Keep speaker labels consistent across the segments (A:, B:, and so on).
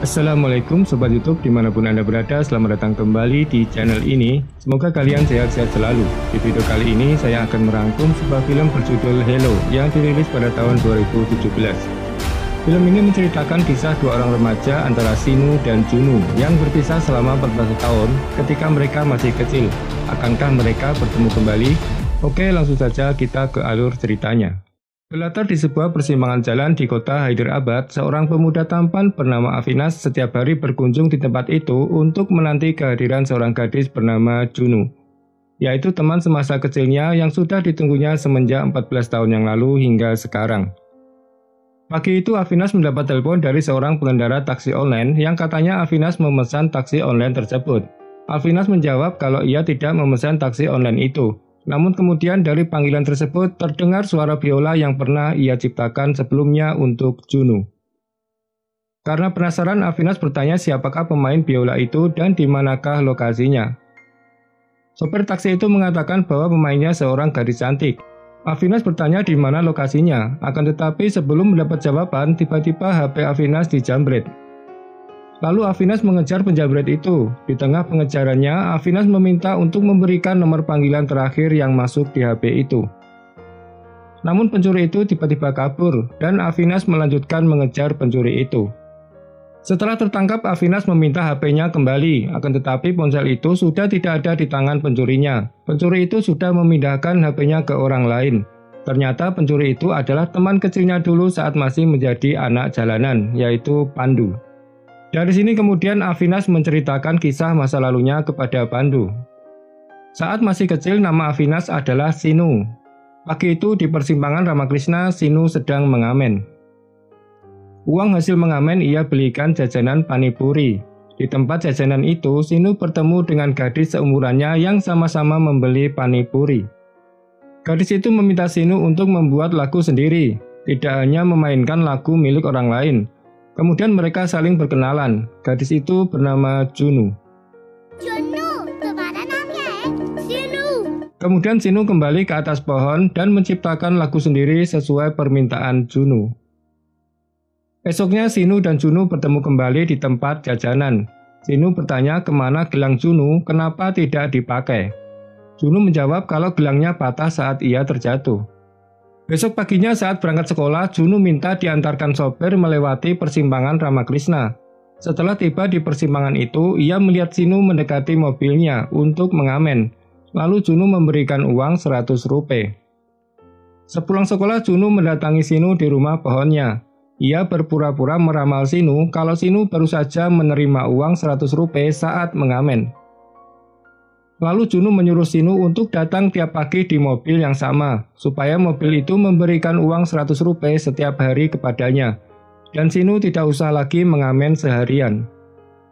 A: Assalamualaikum Sobat YouTube dimanapun Anda berada, selamat datang kembali di channel ini. Semoga kalian sehat-sehat selalu. Di video kali ini saya akan merangkum sebuah film berjudul Hello yang dirilis pada tahun 2017. Film ini menceritakan kisah dua orang remaja antara Shinu dan Junu yang berpisah selama 14 tahun ketika mereka masih kecil. Akankah mereka bertemu kembali? Oke, langsung saja kita ke alur ceritanya. Berlatar di sebuah persimpangan jalan di kota Hyderabad, seorang pemuda tampan bernama Avinas setiap hari berkunjung di tempat itu untuk menanti kehadiran seorang gadis bernama Junu, yaitu teman semasa kecilnya yang sudah ditunggunya semenjak 14 tahun yang lalu hingga sekarang. Pagi itu Avinas mendapat telepon dari seorang pengendara taksi online yang katanya Avinas memesan taksi online tersebut. Avinas menjawab kalau ia tidak memesan taksi online itu. Namun kemudian dari panggilan tersebut terdengar suara biola yang pernah ia ciptakan sebelumnya untuk Junu. Karena penasaran, Avinas bertanya siapakah pemain biola itu dan di manakah lokasinya. Sopir taksi itu mengatakan bahwa pemainnya seorang gadis cantik. Avinas bertanya di mana lokasinya, akan tetapi sebelum mendapat jawaban, tiba-tiba HP Avinas dijambret. Lalu Avinas mengejar penjamret itu. Di tengah pengejarannya, Avinas meminta untuk memberikan nomor panggilan terakhir yang masuk di HP itu. Namun pencuri itu tiba-tiba kabur, dan Avinas melanjutkan mengejar pencuri itu. Setelah tertangkap, Avinas meminta HP-nya kembali, akan tetapi ponsel itu sudah tidak ada di tangan pencurinya. Pencuri itu sudah memindahkan HP-nya ke orang lain. Ternyata pencuri itu adalah teman kecilnya dulu saat masih menjadi anak jalanan, yaitu Pandu. Dari sini kemudian Avinas menceritakan kisah masa lalunya kepada Pandu. Saat masih kecil nama Avinas adalah Shinu. Pagi itu di persimpangan Ramakrishna, Shinu sedang mengamen. Uang hasil mengamen ia belikan jajanan panipuri. Di tempat jajanan itu, Shinu bertemu dengan gadis seumurannya yang sama-sama membeli panipuri. Gadis itu meminta Shinu untuk membuat lagu sendiri, tidak hanya memainkan lagu milik orang lain. Kemudian mereka saling berkenalan. Gadis itu bernama Junu. Kemudian Shinu kembali ke atas pohon dan menciptakan lagu sendiri sesuai permintaan Junu. Esoknya Shinu dan Junu bertemu kembali di tempat jajanan. Shinu bertanya kemana gelang Junu, kenapa tidak dipakai. Junu menjawab kalau gelangnya patah saat ia terjatuh. Besok paginya saat berangkat sekolah, Junu minta diantarkan sopir melewati persimpangan Ramakrishna. Setelah tiba di persimpangan itu, ia melihat Shinu mendekati mobilnya untuk mengamen. Lalu Junu memberikan uang 100 rupiah. Sepulang sekolah, Junu mendatangi Shinu di rumah pohonnya. Ia berpura-pura meramal Shinu kalau Shinu baru saja menerima uang 100 rupiah saat mengamen. Lalu Junu menyuruh Shinu untuk datang tiap pagi di mobil yang sama, supaya mobil itu memberikan uang 100 rupiah setiap hari kepadanya. Dan Shinu tidak usah lagi mengamen seharian.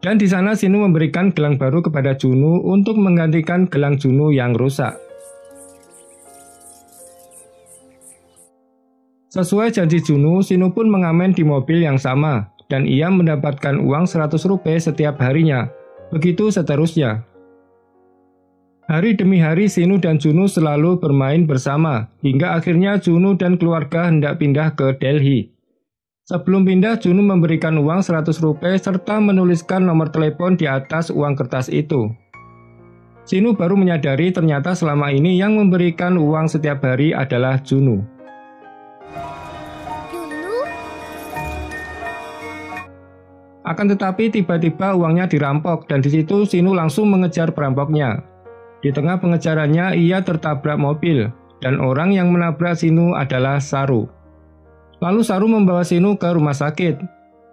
A: Dan di sana Shinu memberikan gelang baru kepada Junu untuk menggantikan gelang Junu yang rusak. Sesuai janji Junu, Shinu pun mengamen di mobil yang sama, dan ia mendapatkan uang 100 rupiah setiap harinya. Begitu seterusnya. Hari demi hari Shinu dan Junu selalu bermain bersama, hingga akhirnya Junu dan keluarga hendak pindah ke Delhi. Sebelum pindah, Junu memberikan uang 100 rupiah serta menuliskan nomor telepon di atas uang kertas itu. Shinu baru menyadari ternyata selama ini yang memberikan uang setiap hari adalah Junu. Akan tetapi tiba-tiba uangnya dirampok dan di situ Shinu langsung mengejar perampoknya. Di tengah pengejarannya, ia tertabrak mobil, dan orang yang menabrak Shinu adalah Saru. Lalu Saru membawa Shinu ke rumah sakit.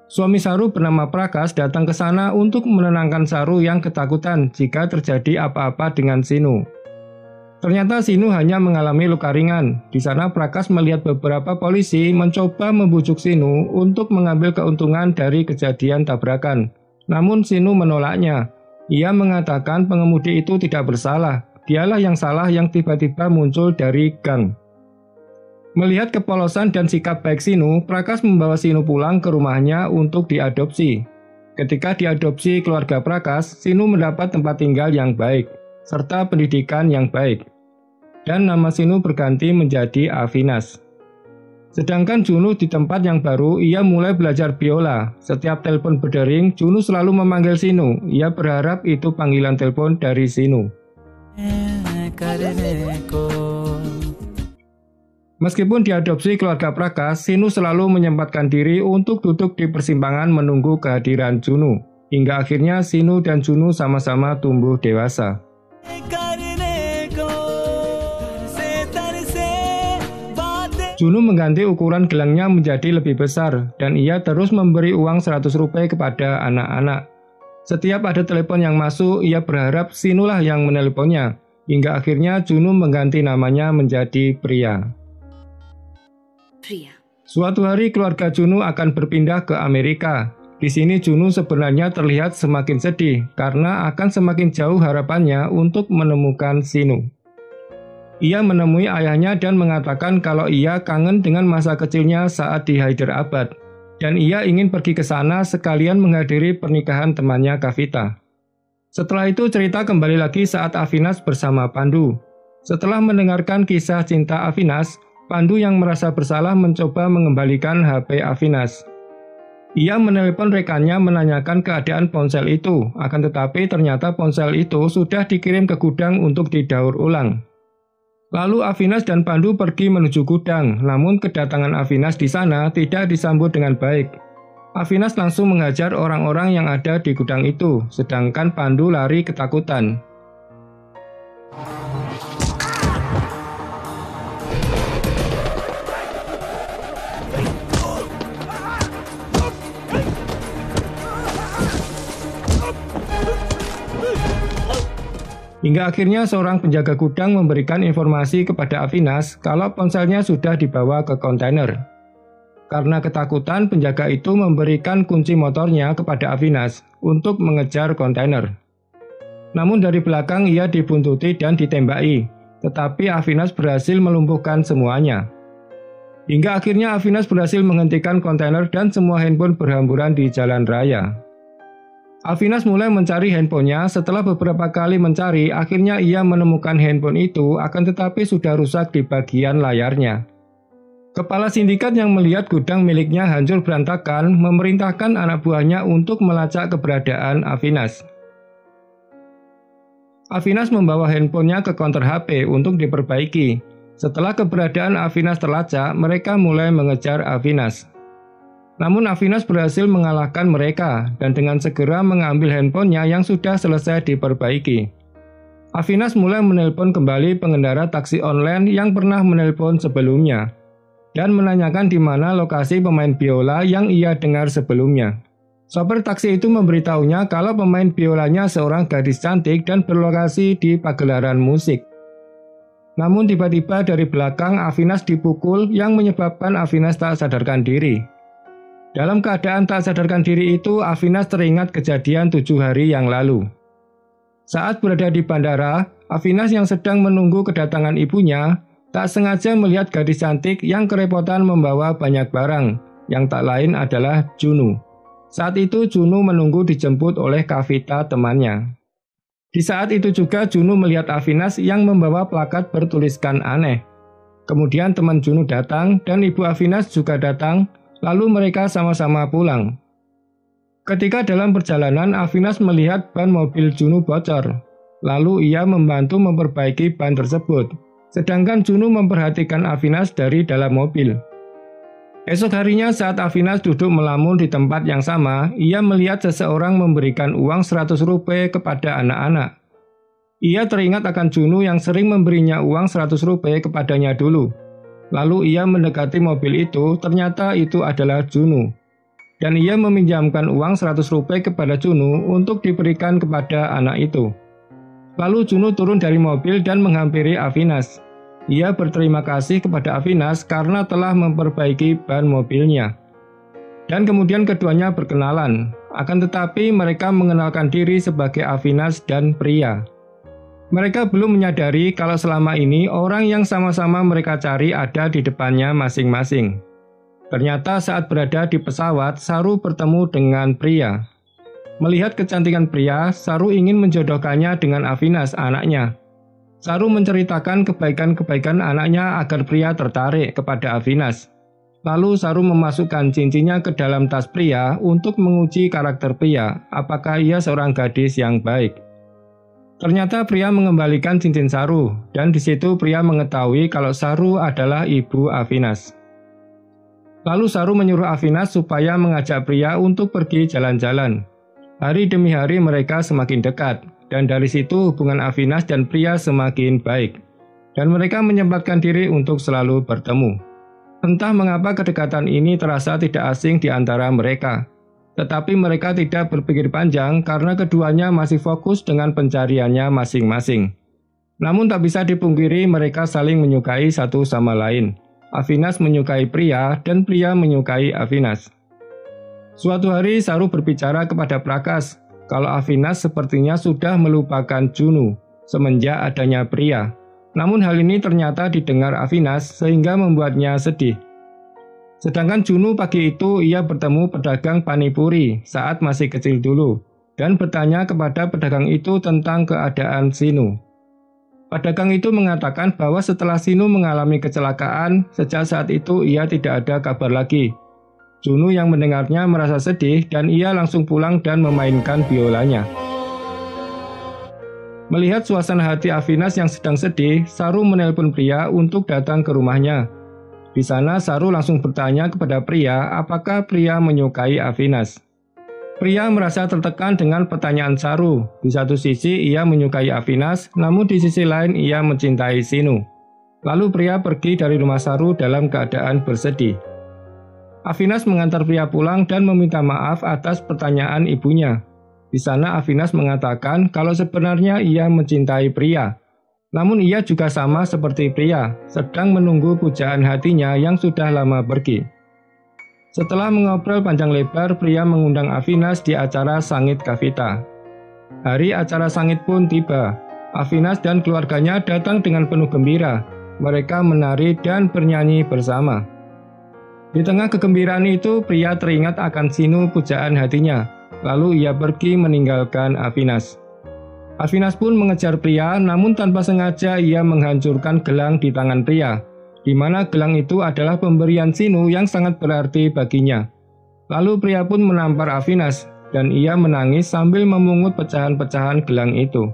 A: Suami Saru bernama Prakas datang ke sana untuk menenangkan Saru yang ketakutan jika terjadi apa-apa dengan Shinu. Ternyata Shinu hanya mengalami luka ringan. Di sana Prakas melihat beberapa polisi mencoba membujuk Shinu untuk mengambil keuntungan dari kejadian tabrakan. Namun Shinu menolaknya. Ia mengatakan pengemudi itu tidak bersalah, dialah yang salah yang tiba-tiba muncul dari gang. Melihat kepolosan dan sikap baik Shinu, Prakas membawa Shinu pulang ke rumahnya untuk diadopsi. Ketika diadopsi keluarga Prakas, Shinu mendapat tempat tinggal yang baik, serta pendidikan yang baik. Dan nama Shinu berganti menjadi Avinas. Sedangkan Junu di tempat yang baru, ia mulai belajar biola. Setiap telepon berdering, Junu selalu memanggil Shinu. Ia berharap itu panggilan telepon dari Shinu. Meskipun diadopsi keluarga Prakas, Shinu selalu menyempatkan diri untuk duduk di persimpangan menunggu kehadiran Junu. Hingga akhirnya Shinu dan Junu sama-sama tumbuh dewasa. Junu mengganti ukuran gelangnya menjadi lebih besar dan ia terus memberi uang 100 rupiah kepada anak-anak. Setiap ada telepon yang masuk, ia berharap Shinu lah yang menelponnya. Hingga akhirnya Junu mengganti namanya menjadi Pria. Suatu hari keluarga Junu akan berpindah ke Amerika. Di sini Junu sebenarnya terlihat semakin sedih karena akan semakin jauh harapannya untuk menemukan Shinu. Ia menemui ayahnya dan mengatakan kalau ia kangen dengan masa kecilnya saat di Hyderabad. Dan ia ingin pergi ke sana sekalian menghadiri pernikahan temannya Kavita. Setelah itu cerita kembali lagi saat Avinash bersama Pandu. Setelah mendengarkan kisah cinta Avinash, Pandu yang merasa bersalah mencoba mengembalikan HP Avinash. Ia menelepon rekannya menanyakan keadaan ponsel itu, akan tetapi ternyata ponsel itu sudah dikirim ke gudang untuk didaur ulang. Lalu Avinash dan Pandu pergi menuju gudang, namun kedatangan Avinash di sana tidak disambut dengan baik. Avinash langsung menghajar orang-orang yang ada di gudang itu, sedangkan Pandu lari ketakutan. Hingga akhirnya seorang penjaga gudang memberikan informasi kepada Avinash kalau ponselnya sudah dibawa ke kontainer. Karena ketakutan, penjaga itu memberikan kunci motornya kepada Avinash untuk mengejar kontainer. Namun dari belakang ia dibuntuti dan ditembaki, tetapi Avinash berhasil melumpuhkan semuanya. Hingga akhirnya Avinash berhasil menghentikan kontainer dan semua handphone berhamburan di jalan raya. Avinash mulai mencari handphonenya. Setelah beberapa kali mencari, akhirnya ia menemukan handphone itu, akan tetapi sudah rusak di bagian layarnya. Kepala sindikat yang melihat gudang miliknya hancur berantakan, memerintahkan anak buahnya untuk melacak keberadaan Avinash. Avinash membawa handphonenya ke counter HP untuk diperbaiki. Setelah keberadaan Avinash terlacak, mereka mulai mengejar Avinash. Namun Avinash berhasil mengalahkan mereka dan dengan segera mengambil handphonenya yang sudah selesai diperbaiki. Avinash mulai menelpon kembali pengendara taksi online yang pernah menelpon sebelumnya dan menanyakan di mana lokasi pemain biola yang ia dengar sebelumnya. Sopir taksi itu memberitahunya kalau pemain biolanya seorang gadis cantik dan berlokasi di pagelaran musik. Namun tiba-tiba dari belakang Avinash dipukul yang menyebabkan Avinash tak sadarkan diri. Dalam keadaan tak sadarkan diri itu, Avinash teringat kejadian 7 hari yang lalu. Saat berada di bandara, Avinash yang sedang menunggu kedatangan ibunya, tak sengaja melihat gadis cantik yang kerepotan membawa banyak barang, yang tak lain adalah Junu. Saat itu Junu menunggu dijemput oleh Kavita temannya. Di saat itu juga Junu melihat Avinash yang membawa plakat bertuliskan aneh. Kemudian teman Junu datang dan ibu Avinash juga datang. Lalu mereka sama-sama pulang. Ketika dalam perjalanan, Avinash melihat ban mobil Junu bocor. Lalu ia membantu memperbaiki ban tersebut. Sedangkan Junu memperhatikan Avinash dari dalam mobil. Esok harinya saat Avinash duduk melamun di tempat yang sama, ia melihat seseorang memberikan uang 100 rupiah kepada anak-anak. Ia teringat akan Junu yang sering memberinya uang 100 rupiah kepadanya dulu. Lalu ia mendekati mobil itu, ternyata itu adalah Junu. Dan ia meminjamkan uang 100 rupiah kepada Junu untuk diberikan kepada anak itu. Lalu Junu turun dari mobil dan menghampiri Avinash. Ia berterima kasih kepada Avinash karena telah memperbaiki ban mobilnya. Dan kemudian keduanya berkenalan. Akan tetapi mereka mengenalkan diri sebagai Avinash dan Pria. Mereka belum menyadari kalau selama ini orang yang sama-sama mereka cari ada di depannya masing-masing. Ternyata saat berada di pesawat, Saru bertemu dengan Pria. Melihat kecantikan Pria, Saru ingin menjodohkannya dengan Avinash, anaknya. Saru menceritakan kebaikan-kebaikan anaknya agar Pria tertarik kepada Avinash. Lalu Saru memasukkan cincinnya ke dalam tas pria untuk menguji karakter pria, apakah ia seorang gadis yang baik. Ternyata pria mengembalikan cincin Saru, dan di situ pria mengetahui kalau Saru adalah ibu Avinas. Lalu Saru menyuruh Avinas supaya mengajak pria untuk pergi jalan-jalan. Hari demi hari mereka semakin dekat, dan dari situ hubungan Avinas dan pria semakin baik, dan mereka menyempatkan diri untuk selalu bertemu. Entah mengapa kedekatan ini terasa tidak asing di antara mereka. Tetapi mereka tidak berpikir panjang karena keduanya masih fokus dengan pencariannya masing-masing. Namun tak bisa dipungkiri mereka saling menyukai satu sama lain. Avinas menyukai pria dan pria menyukai Avinas. Suatu hari Saru berbicara kepada Prakas kalau Avinas sepertinya sudah melupakan Junu semenjak adanya pria. Namun hal ini ternyata didengar Avinas sehingga membuatnya sedih. Sedangkan Junu pagi itu ia bertemu pedagang panipuri saat masih kecil dulu dan bertanya kepada pedagang itu tentang keadaan Sinu. Pedagang itu mengatakan bahwa setelah Sinu mengalami kecelakaan, sejak saat itu ia tidak ada kabar lagi. Junu yang mendengarnya merasa sedih dan ia langsung pulang dan memainkan biolanya. Melihat suasana hati Avinas yang sedang sedih, Saru menelpon pria untuk datang ke rumahnya. Di sana Saru langsung bertanya kepada pria apakah pria menyukai Avinas. Pria merasa tertekan dengan pertanyaan Saru. Di satu sisi ia menyukai Avinas, namun di sisi lain ia mencintai Sinu. Lalu pria pergi dari rumah Saru dalam keadaan bersedih. Avinas mengantar pria pulang dan meminta maaf atas pertanyaan ibunya. Di sana Avinas mengatakan kalau sebenarnya ia mencintai pria. Namun ia juga sama seperti pria, sedang menunggu pujaan hatinya yang sudah lama pergi. Setelah mengobrol panjang lebar, pria mengundang Avinas di acara Sangit Kavita. Hari acara Sangit pun tiba. Avinas dan keluarganya datang dengan penuh gembira. Mereka menari dan bernyanyi bersama. Di tengah kegembiraan itu, pria teringat akan Sinu pujaan hatinya. Lalu ia pergi meninggalkan Avinas. Avinas pun mengejar pria, namun tanpa sengaja ia menghancurkan gelang di tangan pria, di mana gelang itu adalah pemberian Sinu yang sangat berarti baginya. Lalu pria pun menampar Avinas, dan ia menangis sambil memungut pecahan-pecahan gelang itu.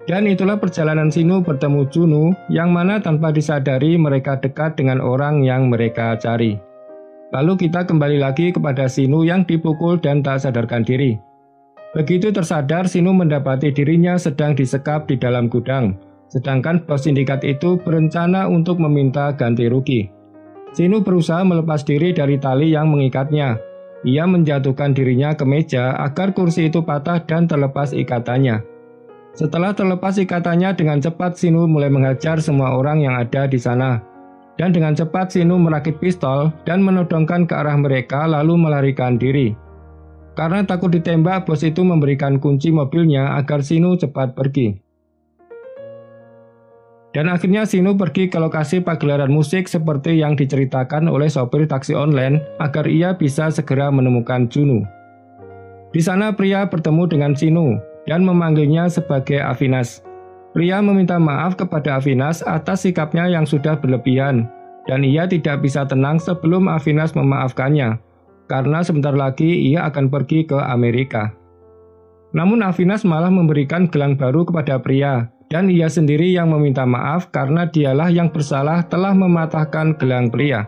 A: Dan itulah perjalanan Sinu bertemu Junu, yang mana tanpa disadari mereka dekat dengan orang yang mereka cari. Lalu kita kembali lagi kepada Sinu yang dipukul dan tak sadarkan diri. Begitu tersadar, Sinu mendapati dirinya sedang disekap di dalam gudang, sedangkan bos sindikat itu berencana untuk meminta ganti rugi. Sinu berusaha melepas diri dari tali yang mengikatnya. Ia menjatuhkan dirinya ke meja agar kursi itu patah dan terlepas ikatannya. Setelah terlepas ikatannya, dengan cepat Sinu mulai menghajar semua orang yang ada di sana. Dan dengan cepat Sinu merakit pistol dan menodongkan ke arah mereka lalu melarikan diri. Karena takut ditembak, bos itu memberikan kunci mobilnya agar Sinu cepat pergi. Dan akhirnya Sinu pergi ke lokasi pagelaran musik seperti yang diceritakan oleh sopir taksi online agar ia bisa segera menemukan Junu. Di sana pria bertemu dengan Sinu dan memanggilnya sebagai Avinas. Pria meminta maaf kepada Avinas atas sikapnya yang sudah berlebihan, dan ia tidak bisa tenang sebelum Avinas memaafkannya, karena sebentar lagi ia akan pergi ke Amerika. Namun Avinas malah memberikan gelang baru kepada pria, dan ia sendiri yang meminta maaf karena dialah yang bersalah telah mematahkan gelang pria.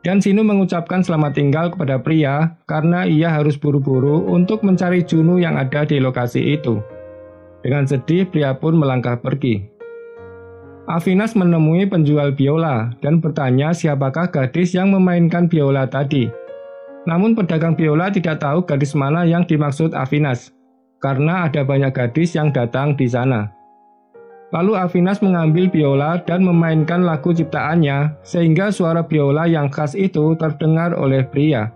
A: Dan Sinu mengucapkan selamat tinggal kepada pria karena ia harus buru-buru untuk mencari Junu yang ada di lokasi itu. Dengan sedih, pria pun melangkah pergi. Avinas menemui penjual biola dan bertanya siapakah gadis yang memainkan biola tadi. Namun pedagang biola tidak tahu gadis mana yang dimaksud Avinas, karena ada banyak gadis yang datang di sana. Lalu Avinas mengambil biola dan memainkan lagu ciptaannya, sehingga suara biola yang khas itu terdengar oleh pria.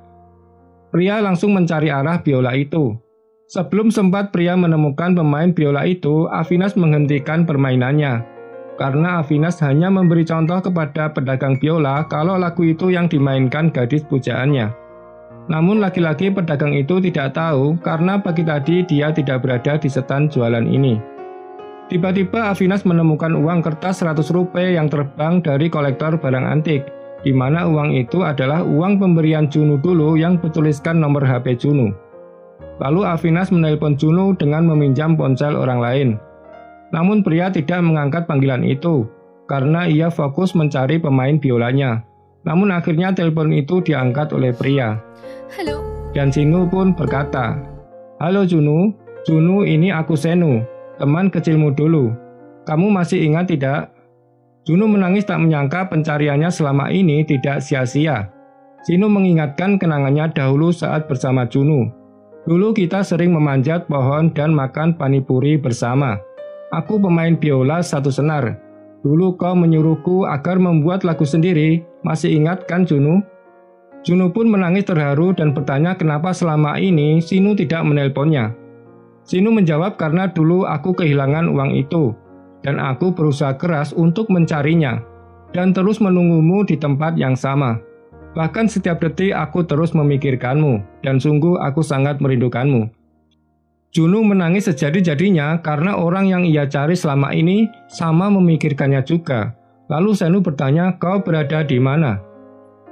A: Pria langsung mencari arah biola itu. Sebelum sempat pria menemukan pemain biola itu, Avinas menghentikan permainannya. Karena Avinas hanya memberi contoh kepada pedagang biola kalau lagu itu yang dimainkan gadis pujaannya. Namun laki-laki pedagang itu tidak tahu karena pagi tadi dia tidak berada di setan jualan ini. Tiba-tiba Avinas menemukan uang kertas 100 rupiah yang terbang dari kolektor barang antik. di mana uang itu adalah uang pemberian Junu dulu yang bertuliskan nomor HP Junu. Lalu Avinas menelpon Junu dengan meminjam ponsel orang lain. Namun pria tidak mengangkat panggilan itu, karena ia fokus mencari pemain biolanya. Namun akhirnya telepon itu diangkat oleh pria.
B: Halo.
A: Dan Sinu pun berkata, "Halo Junu, Junu ini aku Senu, teman kecilmu dulu. Kamu masih ingat tidak?" Junu menangis tak menyangka pencariannya selama ini tidak sia-sia. Sinu mengingatkan kenangannya dahulu saat bersama Junu. "Dulu kita sering memanjat pohon dan makan panipuri bersama. Aku pemain biola satu senar. Dulu kau menyuruhku agar membuat lagu sendiri. Masih ingat kan Junu?" Junu pun menangis terharu dan bertanya kenapa selama ini Sinu tidak menelponnya. Sinu menjawab, "Karena dulu aku kehilangan uang itu, dan aku berusaha keras untuk mencarinya, dan terus menunggumu di tempat yang sama. Bahkan setiap detik aku terus memikirkanmu, dan sungguh aku sangat merindukanmu." Junu menangis sejadi-jadinya karena orang yang ia cari selama ini sama memikirkannya juga. Lalu Senu bertanya, "Kau berada di mana?"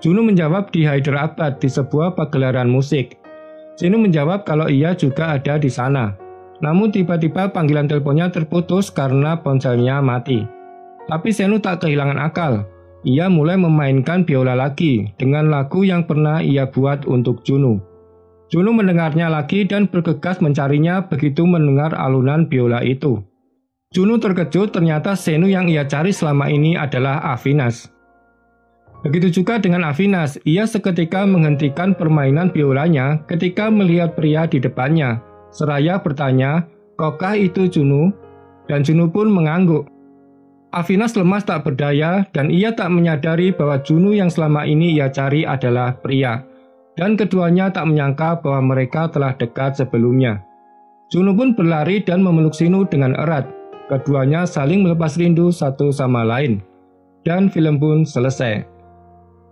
A: Junu menjawab, "Di Hyderabad, di sebuah pagelaran musik." Senu menjawab kalau ia juga ada di sana. Namun tiba-tiba panggilan teleponnya terputus karena ponselnya mati. Tapi Senu tak kehilangan akal. Ia mulai memainkan biola lagi dengan lagu yang pernah ia buat untuk Junu. Junu mendengarnya lagi dan bergegas mencarinya begitu mendengar alunan biola itu. Junu terkejut, ternyata Senu yang ia cari selama ini adalah Avinas. Begitu juga dengan Avinas, ia seketika menghentikan permainan biolanya ketika melihat pria di depannya. Seraya bertanya, "Kokah itu Junu?" Dan Junu pun mengangguk. Avinas lemas tak berdaya dan ia tak menyadari bahwa Junu yang selama ini ia cari adalah pria. Dan keduanya tak menyangka bahwa mereka telah dekat sebelumnya. Junu pun berlari dan memeluk Sinu dengan erat. Keduanya saling melepas rindu satu sama lain. Dan film pun selesai.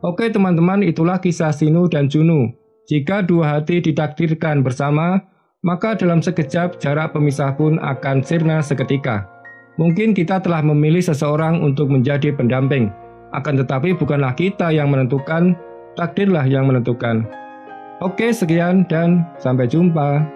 A: Oke teman-teman, itulah kisah Sinu dan Junu. Jika dua hati ditakdirkan bersama, maka dalam sekejap jarak pemisah pun akan sirna seketika. Mungkin kita telah memilih seseorang untuk menjadi pendamping, akan tetapi bukanlah kita yang menentukan, takdirlah yang menentukan. Oke, sekian dan sampai jumpa.